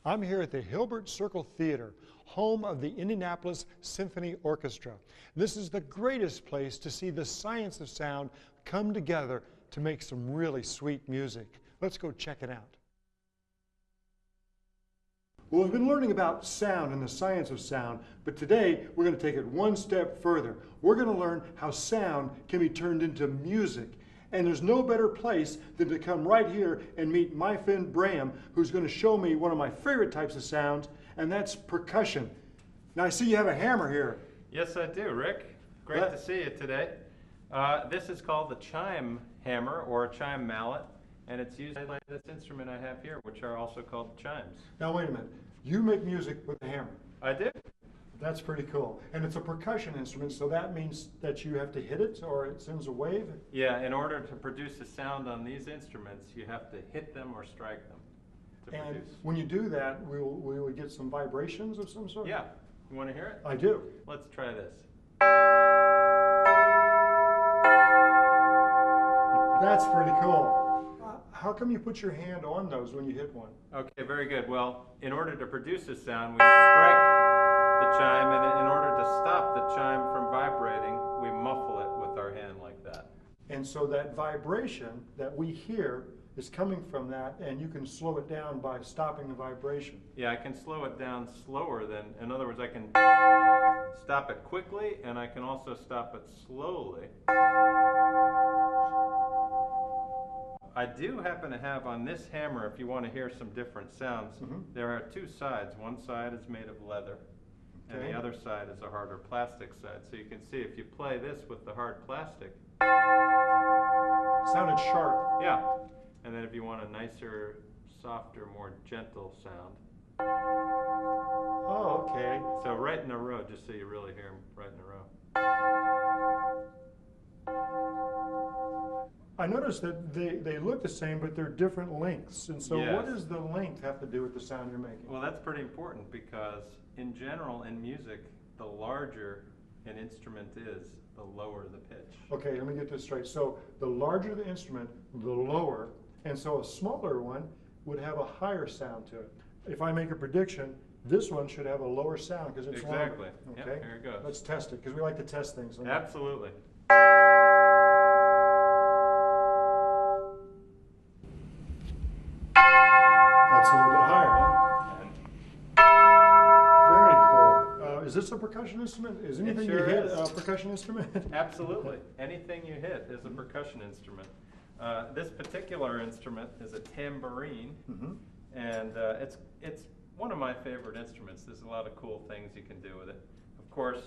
I'm here at the Hilbert Circle Theater, home of the Indianapolis Symphony Orchestra. This is the greatest place to see the science of sound come together to make some really sweet music. Let's go check it out. Well, we've been learning about sound and the science of sound, but today we're going to take it one step further. We're going to learn how sound can be turned into music. And there's no better place than to come right here and meet my friend Bram, who's going to show me one of my favorite types of sounds, and that's percussion. Now I see you have a hammer here. Yes, I do, Rick. Great to see you today. This is called the chime hammer or chime mallet, and it's used like this instrument I have here, which are also called chimes. Now wait a minute. You make music with a hammer. I do. That's pretty cool. And it's a percussion instrument, so that means that you have to hit it or it sends a wave? Yeah, in order to produce a sound on these instruments, you have to hit them or strike them to And produce. when you do that, we will get some vibrations of some sort? Yeah. You want to hear it? I do. Let's try this. That's pretty cool. How come you put your hand on those when you hit one? Okay, very good. Well, in order to produce a sound, we strike the chime, and in order to stop the chime from vibrating, we muffle it with our hand like that. And so that vibration that we hear is coming from that, and you can slow it down by stopping the vibration. Yeah, I can slow it down slower than, in other words, I can stop it quickly, and I can also stop it slowly. I do happen to have on this hammer, if you want to hear some different sounds, there are two sides. One side is made of leather, and the other side is a harder plastic side. So you can see if you play this with the hard plastic. Sounded sharp. Yeah. And then if you want a nicer, softer, more gentle sound. Oh, okay. So right in a row, just so you really hear them right in a row. I noticed that they look the same, but they're different lengths. And so Yes. what does the length have to do with the sound you're making? Well, that's pretty important because in general, in music, the larger an instrument is, the lower the pitch. Okay, let me get this straight. So the larger the instrument, the lower, and so a smaller one would have a higher sound to it. If I make a prediction, this one should have a lower sound because it's Exactly. longer. Yep, Okay, here it goes. let's test it because we like to test things. Absolutely. That's a little bit higher, huh? Very cool. Is this a percussion instrument? Is anything sure you hit is. a percussion instrument? Absolutely. Anything you hit is a percussion instrument. This particular instrument is a tambourine, and it's one of my favorite instruments. There's a lot of cool things you can do with it. Of course,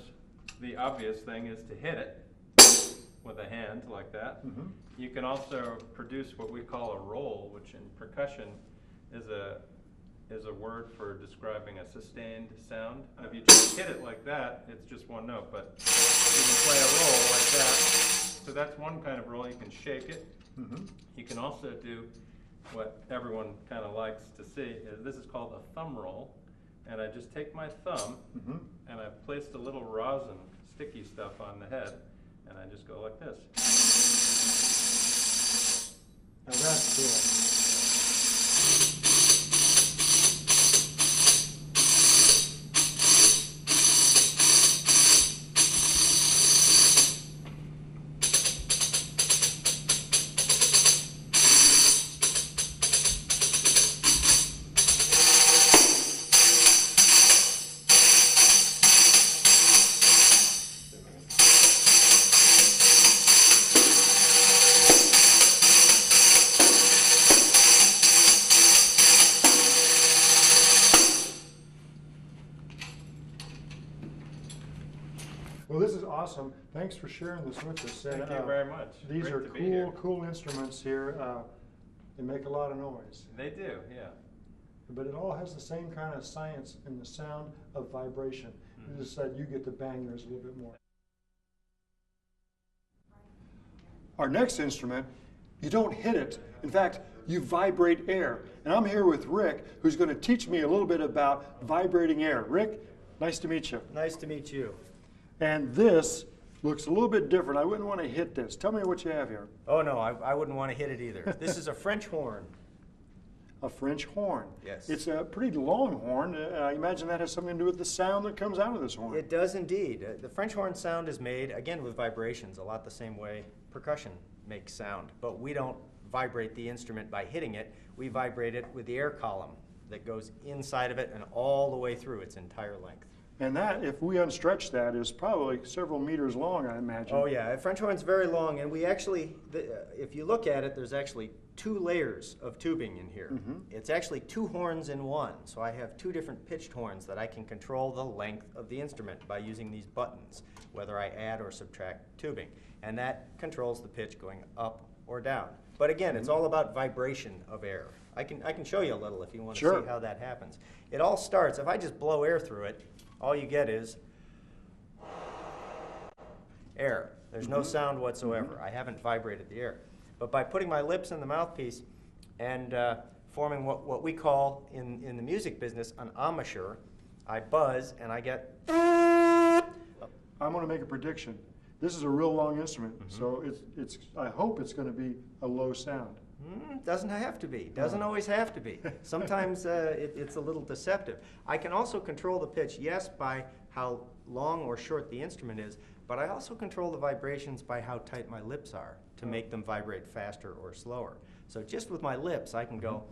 the obvious thing is to hit it with a hand like that. You can also produce what we call a roll, which in percussion is a word for describing a sustained sound. If you just hit it like that, it's just one note, but you can play a roll like that. So that's one kind of roll. You can shake it. You can also do what everyone kind of likes to see. This is called a thumb roll, and I just take my thumb and I've placed a little rosin, sticky stuff on the head, and I just go like this. Now that's cool. Well, this is awesome. Thanks for sharing this with us. Thank you very much. These Great are to be here. cool instruments here. They make a lot of noise. They do, yeah. But it all has the same kind of science in the sound of vibration. You just said you get to bang yours a little bit more. Our next instrument, you don't hit it. In fact, you vibrate air. And I'm here with Rick, who's going to teach me a little bit about vibrating air. Rick, nice to meet you. Nice to meet you. And this looks a little bit different. I wouldn't want to hit this. Tell me what you have here. Oh no, I wouldn't want to hit it either. This is a French horn. a French horn. Yes. It's a pretty long horn. I imagine that has something to do with the sound that comes out of this horn. It does indeed. The French horn sound is made, again, with vibrations, a lot the same way percussion makes sound. But we don't vibrate the instrument by hitting it. We vibrate it with the air column that goes inside of it and all the way through its entire length. And that, if we unstretch that, is probably several meters long, I imagine. Oh yeah, a French horn's very long, and we actually, if you look at it, there's actually 2 layers of tubing in here. It's actually 2 horns in one, so I have 2 different pitched horns that I can control the length of the instrument by using these buttons, whether I add or subtract tubing. And that controls the pitch going up or down. But again, it's all about vibration of air. I can show you a little if you want to Sure. see how that happens. It all starts, if I just blow air through it, all you get is air. There's no sound whatsoever. I haven't vibrated the air. But by putting my lips in the mouthpiece and forming what we call in the music business an embouchure, I buzz and I get. I'm going to make a prediction. This is a real long instrument, so I hope it's going to be a low sound. Doesn't have to be. Doesn't always have to be. Sometimes it's a little deceptive. I can also control the pitch, yes, by how long or short the instrument is, but I also control the vibrations by how tight my lips are to make them vibrate faster or slower. So just with my lips, I can go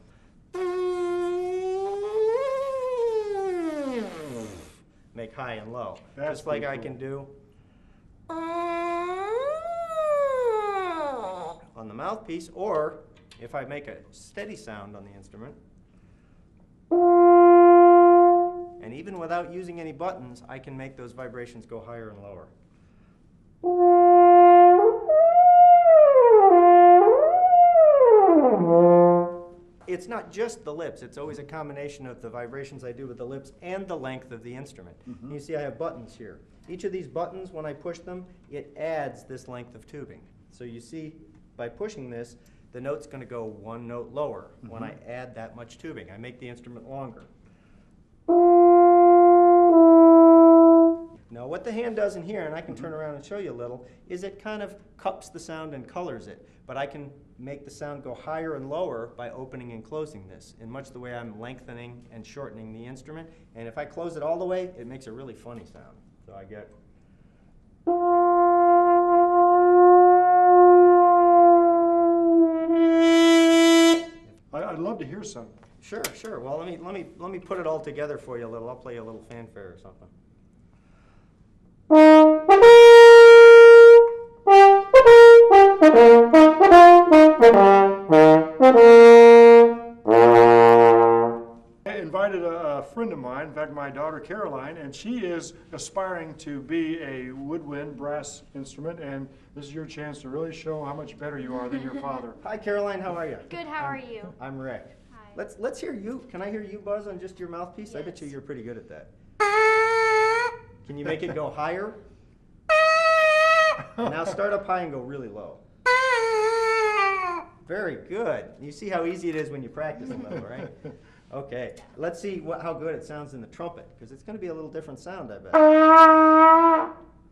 make high and low. That's just like pretty I cool. can do on the mouthpiece, or if I make a steady sound on the instrument, and even without using any buttons, I can make those vibrations go higher and lower. It's not just the lips, it's always a combination of the vibrations I do with the lips and the length of the instrument. You see I have buttons here. Each of these buttons, when I push them, it adds this length of tubing. So you see, by pushing this, the note's going to go 1 note lower when I add that much tubing. I make the instrument longer. Now what the hand does in here, and I can turn around and show you a little, is it kind of cups the sound and colors it. But I can make the sound go higher and lower by opening and closing this, in much the way I'm lengthening and shortening the instrument. And if I close it all the way, it makes a really funny sound. So I get. I'd love to hear some. Sure, sure. Well, let me put it all together for you a little. I'll play you a little fanfare or something. I invited a friend of mine, in fact my daughter Caroline, and she is aspiring to be a woodwind brass instrument, and this is your chance to really show how much better you are than your father. Hi, Caroline. How are you? Good, how are you? I'm Rick. Hi. Let's hear you. Can I hear you buzz on just your mouthpiece? I bet you Yes. you're pretty good at that. Can you make it go higher? Now start up high and go really low. Very good. You see how easy it is when you practice a little, right? Okay. Let's see how good it sounds in the trumpet, because it's going to be a little different sound, I bet.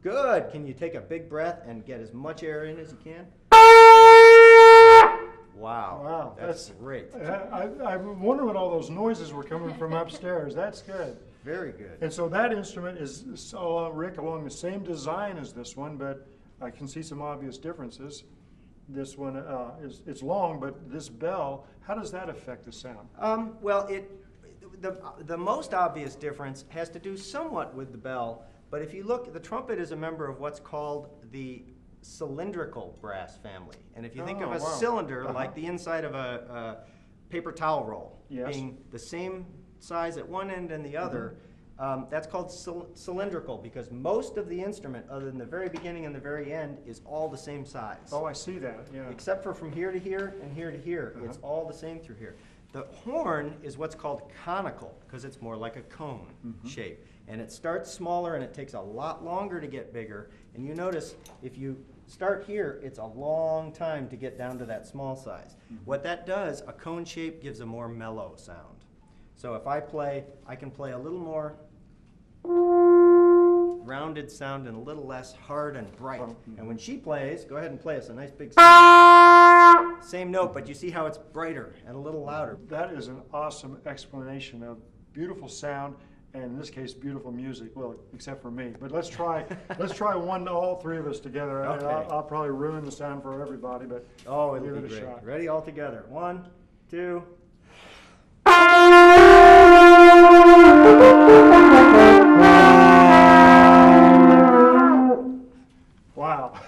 Good. Can you take a big breath and get as much air in as you can? Wow. Wow, That's great. I wonder what all those noises were coming from upstairs. That's good. Very good. And so that instrument is, Rick, along the same design as this one, but I can see some obvious differences. This one it's long, but this bell, how does that affect the sound? Well, the most obvious difference has to do somewhat with the bell, but if you look, the trumpet is a member of what's called the cylindrical brass family. And if you think of a cylinder, like the inside of a paper towel roll, being the same size at one end and the other, that's called cylindrical, because most of the instrument, other than the very beginning and the very end, is all the same size. Oh, I see that, yeah. Except for from here to here and here to here. It's all the same through here. The horn is what's called conical, because it's more like a cone shape. And it starts smaller and it takes a lot longer to get bigger. And you notice if you start here, it's a long time to get down to that small size. What that does, a cone shape gives a more mellow sound. So if I play, I can play a little more rounded sound and a little less hard and bright. Oh, And when she plays, go ahead and play us a nice big sound. Same note, but you see how it's brighter and a little louder. That is an awesome explanation of beautiful sound, and in this case, beautiful music. Well, except for me. But let's try one, all three of us together. Okay. I'll probably ruin the sound for everybody, but Oh, give it'll it be a great. shot. Ready, all together. 1, 2. Wow.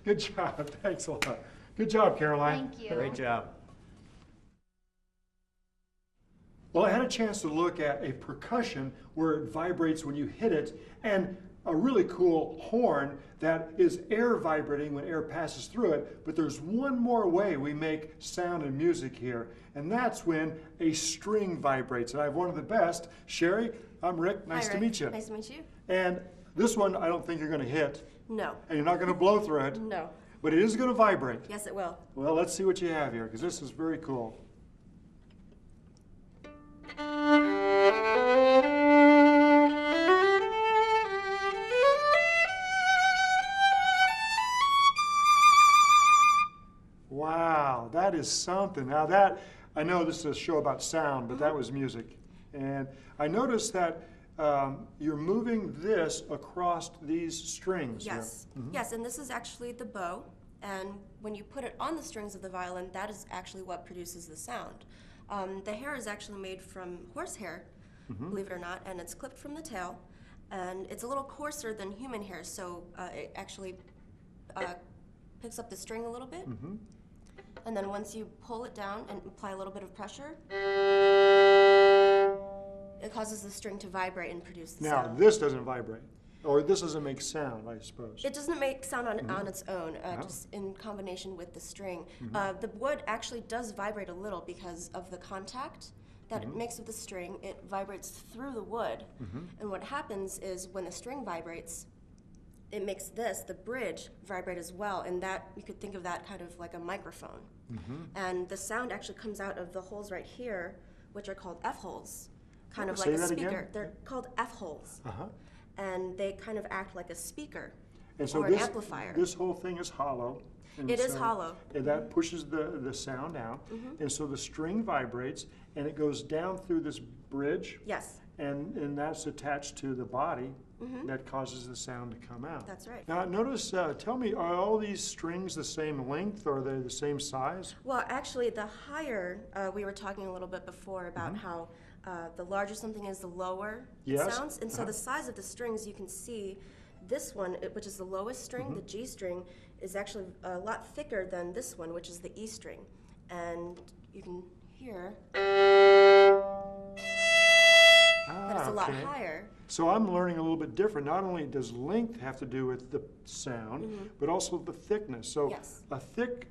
Good job. Thanks a lot. Good job, Caroline. Thank you. Great job. Well, I had a chance to look at a percussion where it vibrates when you hit it, and a really cool horn that is air vibrating when air passes through it. But there's one more way we make sound and music here, and that's when a string vibrates. And I have one of the best. Sherry, I'm Rick. Nice Hi, to Rick. meet you. Nice to meet you. And this one, I don't think you're going to hit, No. and you're not going to blow through it, No. but it is going to vibrate. Yes, it will. Well, let's see what you have here, because this is very cool. Wow, that is something. Now that, I know this is a show about sound, but that was music. And I noticed that you're moving this across these strings here. Yes. Yes, and this is actually the bow. And when you put it on the strings of the violin, that is actually what produces the sound. The hair is actually made from horsehair, believe it or not, and it's clipped from the tail. And it's a little coarser than human hair, so it actually picks up the string a little bit. And then once you pull it down and apply a little bit of pressure, it causes the string to vibrate and produce the Now, sound. this doesn't vibrate, or this doesn't make sound, I suppose. It doesn't make sound on its own, just in combination with the string. The wood actually does vibrate a little because of the contact that it makes with the string. It vibrates through the wood. And what happens is when the string vibrates, it makes this, the bridge, vibrate as well. And that, you could think of that kind of like a microphone. And the sound actually comes out of the holes right here, which are called F-holes, kind of Say like a that again? speaker. They're called F-holes. And they kind of act like a speaker And so or an this, amplifier. this whole thing is hollow. And It is so- hollow. And that pushes the sound out. And so the string vibrates, and it goes down through this bridge, Yes, and that's attached to the body that causes the sound to come out. that's right. Now, notice, tell me, are all these strings the same length, or are they the same size? Well, actually, the higher, we were talking a little bit before about how the larger something is, the lower it Yes. sounds. And so the size of the strings, you can see this one, which is the lowest string, the G string, is actually a lot thicker than this one, which is the E string. And you can hear that it's a lot okay. higher. So I'm learning a little bit different. Not only does length have to do with the sound, but also the thickness. So Yes. a thick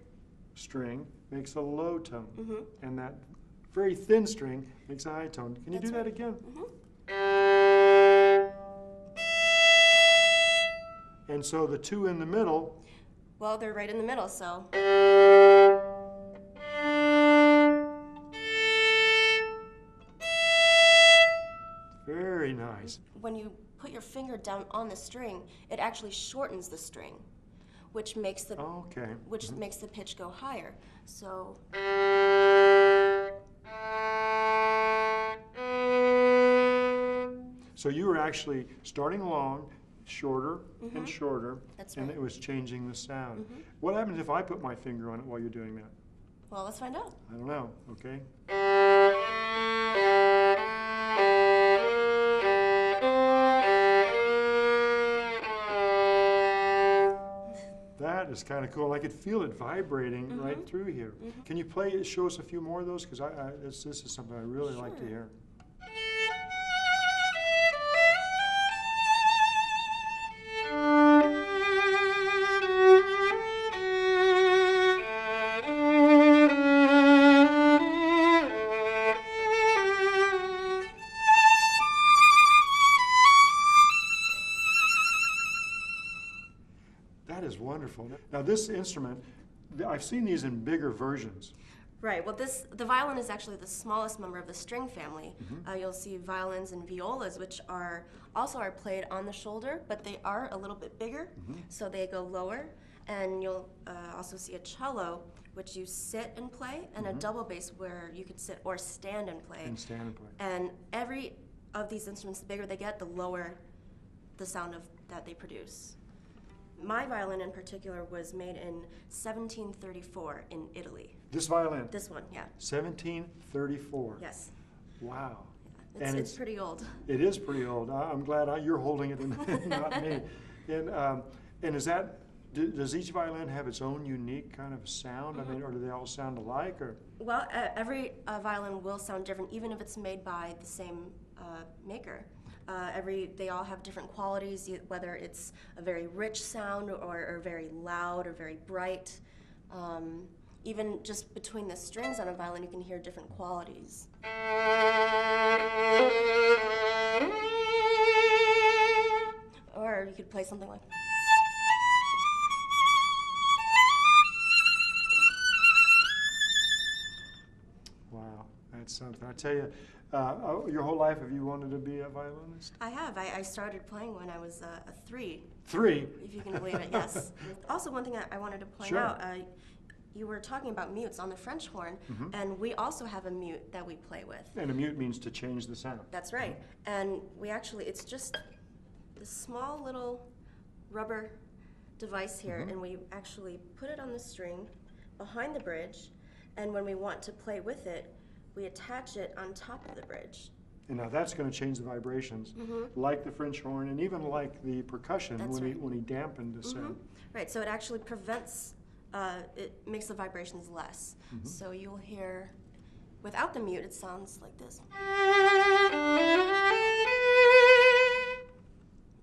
string makes a low tone, and that very thin string makes a high tone. Can you do That's that again? And so the two in the middle, Well, they're right in the middle, so. very nice. When you put your finger down on the string, it actually shortens the string, which makes the Okay. makes the pitch go higher. So So you were actually starting along, shorter and shorter, That's and right. it was changing the sound. What happens if I put my finger on it while you're doing that? well, let's find out. I don't know, okay? That is kind of cool. I could feel it vibrating right through here. Can you play, show us a few more of those? Because this is something I really like to Sure. hear. That is wonderful. Now this instrument, I've seen these in bigger versions. Right. Well, the violin is actually the smallest member of the string family. You'll see violins and violas, which are played on the shoulder, but they are a little bit bigger, so they go lower. And you'll also see a cello, which you sit and play, and a double bass where you could sit or stand and play. And every of these instruments, the bigger they get, the lower the sound that they produce. My violin in particular was made in 1734 in Italy. This violin? This one, yeah. 1734? Yes. Wow. Yeah, it's pretty old. It is pretty old. I'm glad you're holding it and not me. And is that, does each violin have its own unique kind of sound? I mean, or do they all sound alike? Or? Well, every violin will sound different, even if it's made by the same maker. They all have different qualities, whether it's a very rich sound or very loud or very bright. Even just between the strings on a violin, you can hear different qualities. Or you could play something like... Wow, that's something. I tell you, your whole life have you wanted to be a violinist? I have. I started playing when I was 3. 3? If you can believe it, yes. Also, one thing I wanted to point out, you were talking about mutes on the French horn, and we also have a mute that we play with. And a mute means to change the sound. That's right. And we actually, it's just this small little rubber device here, and we actually put it on the string behind the bridge, and when we want to play with it, we attach it on top of the bridge. And now that's going to change the vibrations, like the French horn, and even like the percussion when he dampened the sound. Right, so it actually prevents, it makes the vibrations less. So you'll hear, without the mute, it sounds like this.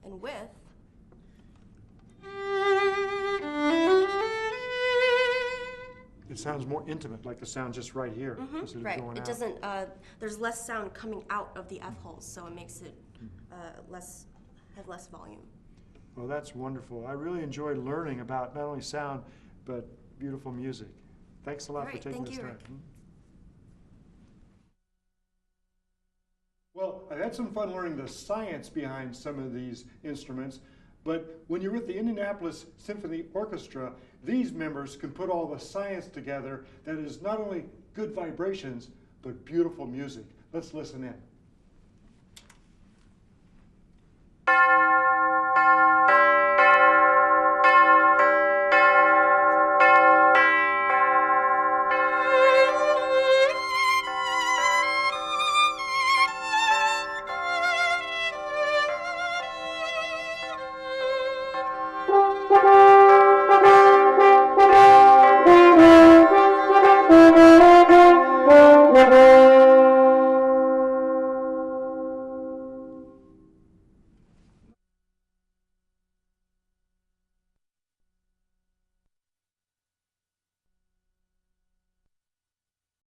And with, it sounds more intimate, like the sound just right here. Right, it doesn't, there's less sound coming out of the F-holes, so it makes it have less volume. Well, that's wonderful. I really enjoyed learning about not only sound, but beautiful music. Thanks a lot for taking this time. Well, I had some fun learning the science behind some of these instruments, but when you're with the Indianapolis Symphony Orchestra, these members can put all the science together that is not only good vibrations, but beautiful music. Let's listen in.